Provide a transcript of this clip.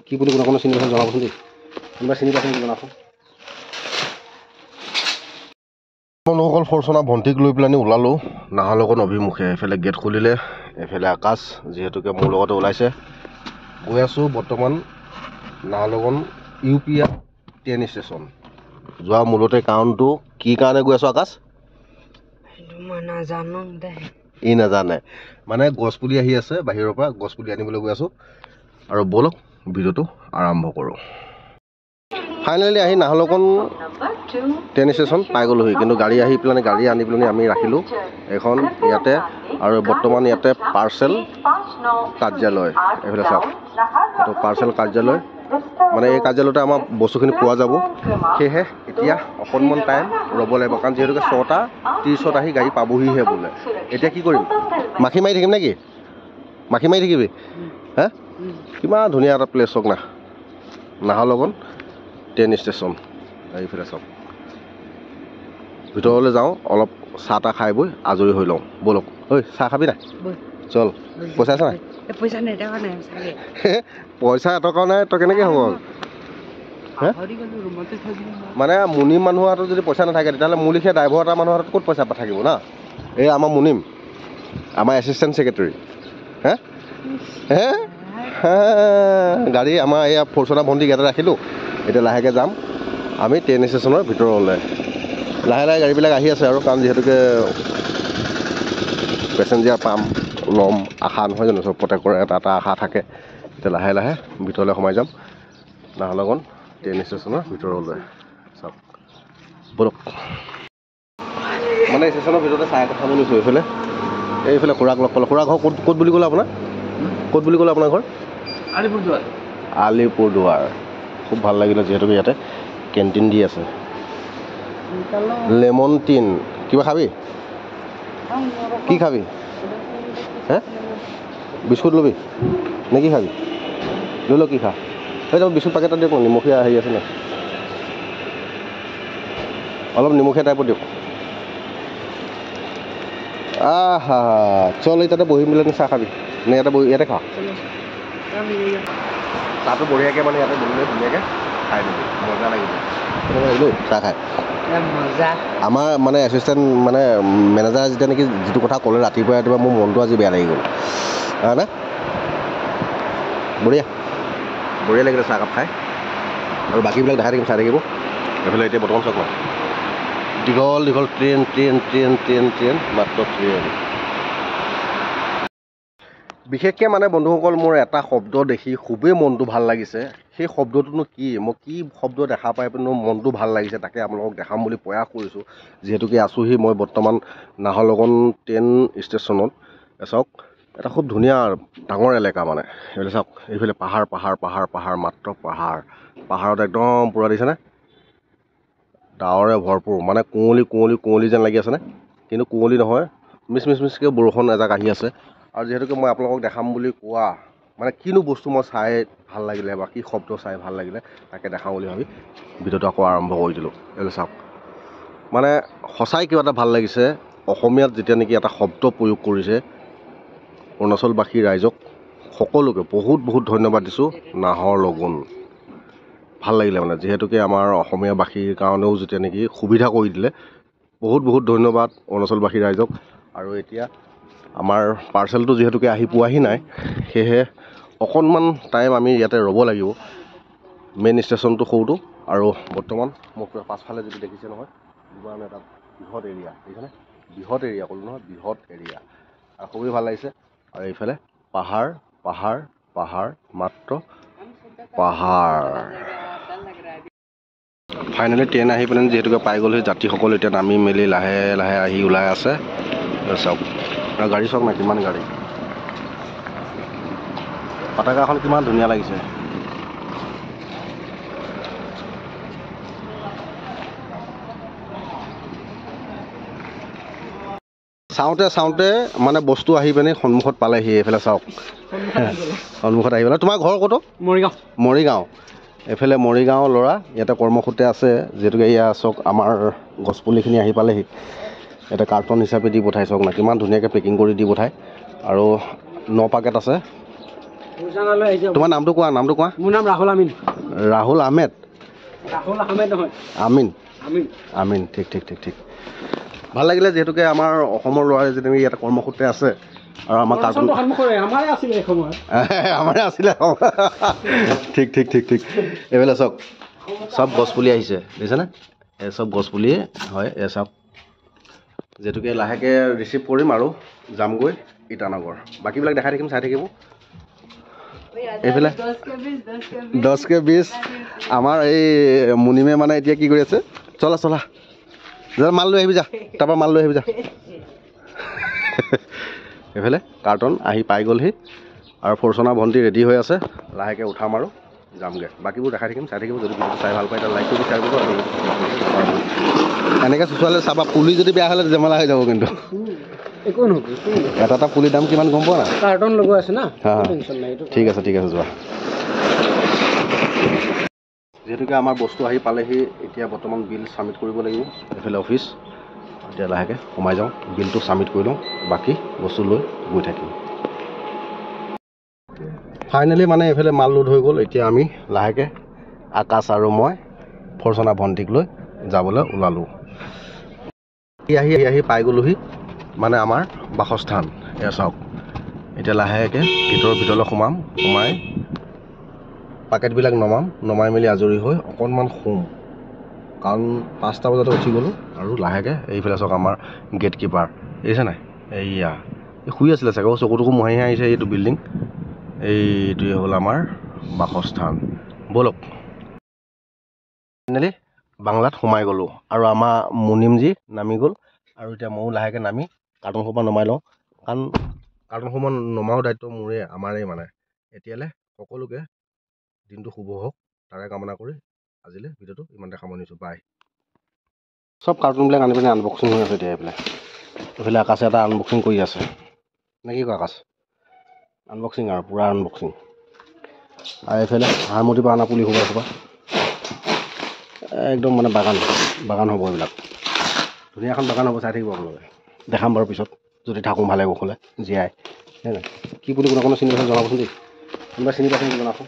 কি বুলি কোনো চিনি পাইছে জনাবচোন দেই কোনোবা চিনি পাইছে জনাবচোন লোকসকল ফৰচুনা ভণ্টিক লৈ পেলাই ওলালোঁ নাহৰলগুন অভিমুখে এফালে গেট খুলিলে এফালে আকাশ যিহেতুকে মোৰ লগতে ওলাইছে গৈ আছোঁ বৰ্তমান নাহৰলগুন UP ট্ৰেইন ষ্টেচন যোৱা মূলতে কাৰণটো কি কাৰণে গৈ আছোঁ আকাশ ই নাজানে মানে গছপুলি আহি আছে বাহিৰৰ পৰা গছপুলি আনিবলৈ গৈ আছোঁ আৰু বলক ভিডিঅ'টো আৰম্ভ কৰোঁ ফাইনেলি আহি নাহৰলগুন ট্ৰেইন ষ্টেচন পাই গ'লোহি কিন্তু গাড়ী আহি পেলাই গাড়ী আনি পেলাই আমি ৰাখিলোঁ এখন ইয়াতে আৰু বৰ্তমান ইয়াতে পাৰ্চেল কাৰ্যালয় এইফালে চাওক এইটো পাৰ্চেল কাৰ্যালয় মানে এই কাৰ্যালয়তে আমাৰ বস্তুখিনি পোৱা যাব সেয়েহে এতিয়া অকণমান টাইম ৰ'ব লাগিব কাৰণ যিহেতুকে 6:30 আহি গাড়ী পাবহিহে বোলে এতিয়া কি কৰিম মাখি মাৰি থাকিম নেকি মাখি মাৰি থাকিবি হে কিমান ধুনীয়া এটা প্লেচ হওক না নাহৰলগুন ট্ৰেইন ষ্টেচন এইফালে চাওক ভিতৰলৈ যাওঁ অলপ চাহ তাহ খাই বৈ আজৰি হৈ লওঁ ব'লক ঐ চাহ খাবি নাই চল পইচা আছে নাই পইচা এটকাও নাই তই কেনেকৈ হ'ব মানে মুনিম মানুহৰ হাতত যদি পইচা নাথাকে তেতিয়াহ'লে মোৰ লিখীয়া ড্ৰাইভাৰ এটা মানুহৰ হাতত ক'ত পইচা থাকিব না এই আমাৰ মুনিম আমাৰ এছিষ্টেণ্ট ছেক্ৰেটেৰী হে হে গাড়ী আমাৰ এয়া ফৰচুনা ভণ্টিক ইয়াতে ৰাখিলোঁ এতিয়া লাহেকৈ যাম আমি ট্ৰেইন ষ্টেচনৰ ভিতৰলৈ লাহে লাহে গাড়ীবিলাক আহি আছে আৰু কাৰণ যিহেতুকে পেচেঞ্জাৰ পাম ল'ম আশা নহয় জানো চব প্ৰত্যেকৰে এটা এটা আশা থাকে এতিয়া লাহে লাহে ভিতৰলৈ সোমাই যাম নাহৰলগুন ট্ৰেইন ষ্টেচনৰ ভিতৰলৈ চাওক বলক মানে ষ্টেচনৰ ভিতৰতে চাই কথা লৈছোঁ এইফালে খুৰাক লগ পালোঁ খুৰা ঘৰ ক'ত বুলি ক'লে আপোনাৰ ক'ত বুলি ক'লে আপোনাৰ ঘৰ আলিপুৰদুৱাৰ খুব ভাল লাগিলে যিহেতুকে ইয়াতে কেণ্টিন দি আছে লেমন টিন কিবা খাবি কি খাবি হে বিস্কুট ল'বি নে কি খাবি লৈ ল কি খা এই যাব বিস্কুট পেকেট এটা দিয়ক নিমখীয়া হেৰি আছে ন অলপ নিমখীয়া টাইপত দিয়ক আহা চল এই তাতে বহি মিলাই চাহ খাবি নে ইয়াতে খা চাহটো বঢ়িয়াকৈ মানে ইয়াতে বহিলে ধুনীয়াকৈ খাই দিবি মজা লাগিব লাগিলোঁ চাহ খাই আমাৰ মানে এছিষ্টেণ্ট মানে মেনেজাৰ যেতিয়া নেকি যিটো কথা ক'লে ৰাতিপুৱা মোৰ মনটো আজি বেয়া লাগি গ'ল হয়নে বঢ়িয়া বঢ়িয়া লাগিলে চাহকাপ খাই আৰু বাকীবিলাক দেখাই থাকিম চাই থাকিব এইফালে এতিয়া বৰ্তমান চাওক দীঘল দীঘল ট্ৰেইন মাত্ৰ ট্ৰেইন বিশেষকৈ মানে বন্ধুসকল মোৰ এটা শব্দ দেখি খুবেই মনটো ভাল লাগিছে সেই শব্দটোনো কি মই কি শব্দ দেখা পাই পিনে মনটো ভাল লাগিছে তাকে আপোনালোকক দেখাম বুলি প্ৰয়াস কৰিছোঁ যিহেতুকে আছোঁহি মই বৰ্তমান নাহৰলগুন ট্ৰেইন ষ্টেচনত চাওক এটা খুব ধুনীয়া ডাঙৰ এলেকা মানে এইফালে চাওক এইফালে পাহাৰ মাত্ৰ পাহাৰত একদম পূৰা দিছেনে ডাৱৰে ভৰপূৰ মানে কুঁৱলী যেন লাগি আছেনে কিন্তু কুঁৱলী নহয় মিচকৈ বৰষুণ এজাক আহি আছে আৰু যিহেতুকে মই আপোনালোকক দেখাম বুলি কোৱা মানে কিনো বস্তু মই চাই ভাল লাগিলে বা কি শব্দ চাই ভাল লাগিলে তাকে দেখাওঁ বুলি ভাবি ভিডিঅ'টো আকৌ আৰম্ভ কৰি দিলোঁ এইফালে চাওক মানে সঁচাই কিবা এটা ভাল লাগিছে অসমীয়াত যেতিয়া নেকি এটা শব্দ প্ৰয়োগ কৰিছে অৰুণাচলবাসী ৰাইজক সকলোকে বহুত ধন্যবাদ দিছোঁ নাহৰলগুন ভাল লাগিলে মানে যিহেতুকে আমাৰ অসমীয়াবাসীৰ কাৰণেও যেতিয়া নেকি সুবিধা কৰি দিলে বহুত ধন্যবাদ অৰুণাচলবাসী ৰাইজক আৰু এতিয়া আমাৰ পাৰ্চেলটো যিহেতুকে আহি পোৱাহি নাই সেয়েহে অকণমান টাইম আমি ইয়াতে ৰ'ব লাগিব মেইন ষ্টেচনটো সৰুটো আৰু বৰ্তমান মোক পাছফালে যদি দেখিছে নহয় ইমান এটা বৃহৎ এৰিয়া দেখিছেনে বৃহৎ এৰিয়া ক'লোঁ নহয় বৃহৎ এৰিয়া আৰু খুবেই ভাল লাগিছে আৰু এইফালে পাহাৰ মাত্ৰ পাহাৰ ফাইনেলি ট্ৰেইন আহি পেলাই যিহেতুকে পাই গ'লহি যাত্ৰীসকল এতিয়া নামি মেলি লাহে লাহে আহি ওলাই আছে চাওক গাড়ী চাওক না কিমান গাড়ী পতাকাখন কিমান ধুনীয়া লাগিছে চাওঁতে মানে বস্তু আহি পিনে সন্মুখত পালেহি এইফালে চাওক সন্মুখত আহি পেলাই তোমাৰ ঘৰ ক'তো মৰিগাঁও এইফালে মৰিগাঁও ল'ৰা ইয়াতে কৰ্মসূত্ৰে আছে যিহেতুকে এয়া চাওক আমাৰ গছপুলিখিনি আহি পালেহি এটা কাৰ্টন হিচাপে দি পঠাই চাওক না কিমান ধুনীয়াকৈ পেকিং কৰি দি পঠায় আৰু 9 পেকেট আছে ভোজনালয় আহিছে। তোমাৰ নামটো কোৱা, নামটো কোৱা। মোৰ নাম ৰাহুল আমিন। ৰাহুল আহমেদ। ৰাহুল আহমেদ নহয়, আমিন। আমিন। আমিন, ঠিক ঠিক ঠিক ঠিক। ভাল লাগিলে যিহেতুকে আমাৰ অসমৰ ল'ৰাই যেনেকৈ ইয়াত কৰ্মসূত্ৰে আছে আৰু আমাৰ কাৰ্টুন আমাৰে আছিলে এই সময়ত। আমাৰে আছিলে। ঠিক ঠিক ঠিক ঠিক। এইফালে চাওক, চব গছপুলি আহিছে দেখিছেনে? এই চব গছপুলিয়ে হয়। এই চাওক, যিহেতুকে লাহেকৈ ৰিচিভ কৰিম আৰু যামগৈ ইটানগৰ। বাকীবিলাক দেখাই থাকিম, চাই থাকিব। এইফালে 10K 20 আমাৰ এই মুনিমে মানে এতিয়া কি কৰি আছে, চলা চলা যা মাল লৈ আহিবি, যা তাৰপৰা মাল লৈ আহিবি যা। এইফালে কাৰ্টন আহি পাই গ'লহি আৰু ফৰ্চুনা ভণ্টি ৰেডি হৈ আছে। লাহেকৈ উঠাম আৰু যামগৈ। বাকীবোৰ দেখাই থাকিম, চাই থাকিব। যদি ভিডিঅ'টো চাই ভাল পায় তেতিয়া লাইক কৰি শ্বেয়াৰ কৰিব। এনেকৈ চুচুৱালে চাবা, পুলি যদি বেয়া হ'লে জেমেলা হৈ যাব। কিন্তু একো নহ'ব। এটা পুলিৰ দাম কিমান গম পোৱা না? কাৰ্টন লগোৱা আছে না। ঠিক আছে ঠিক আছে, যোৱা। যিহেতুকে আমাৰ বস্তু আহি পালেহি, এতিয়া বৰ্তমান বিল ছাবমিট কৰিব লাগিব। এইফালে অফিচ, এতিয়া লাহেকৈ সোমাই যাওঁ, বিলটো ছাবমিট কৰি লওঁ, বাকী বস্তু লৈ গৈ থাকিম। ফাইনেলি মানে এইফালে মাল লোড হৈ গ'ল। এতিয়া আমি লাহেকৈ আকাশ আৰু মই ফৰ্চুনা ভণ্টিক লৈ যাবলৈ ওলালোঁ। আহি আহি পাই গ'লোহি মানে আমাৰ বাসস্থান। এয়া চাওক, এতিয়া লাহেকৈ ভিতৰলৈ সোমাই পেকেটবিলাক নমাই মেলি আজৰি হৈ অকণমান শুম, কাৰণ 5টা বজাতে উঠি গ'লোঁ। আৰু লাহেকৈ এইফালে চাওক, আমাৰ গেট কিপাৰ দেখিছে নাই? এইয়া শুই আছিলে চাগে, চকুটুকু মোহাৰি আহিছে। এইটো বিল্ডিং, এইটোৱে হ'ল আমাৰ বাসস্থান। ব'লক। ফাইনেলি বাংলাত সোমাই গ'লোঁ আৰু আমাৰ মুনিমজী নামি গ'ল। আৰু এতিয়া ময়ো লাহেকৈ নামি কাৰ্টুনসোপা নমাই লওঁ, কাৰণ কাৰ্টুনসোপা নমাও দায়িত্ব মোৰে, আমাৰেই মানে। এতিয়ালৈ সকলোকে দিনটো শুভ হওক তাৰে কামনা কৰি আজিলৈ ভিডিঅ'টো ইমানতে সামৰণি। বাই। চব কাৰ্টুনবিলাক আনি পিনে আনবক্সিং হৈ আছে এতিয়া। এইফালে আকাশে এটা আনবক্সিং কৰি আছে নে কি কয়? আকাশ আনবক্সিং আৰু পূৰা আনবক্সিং। আৰু এইফালে হাৰমতিৰ পৰা অনা পুলি সোপা একদম মানে বাগান হ'ব। এইবিলাক ধুনীয়া এখন বাগান হ'ব, চাই থাকিব আপোনালোকে। দেখাম বাৰু পিছত, যদি থাকোঁ ভালে কুশলে জীয়াই। কি পুলি কোনে চিনি পাইছে জনাবচোন দেই। কোনোবা চিনি পাইছে নেকি জনাবচোন।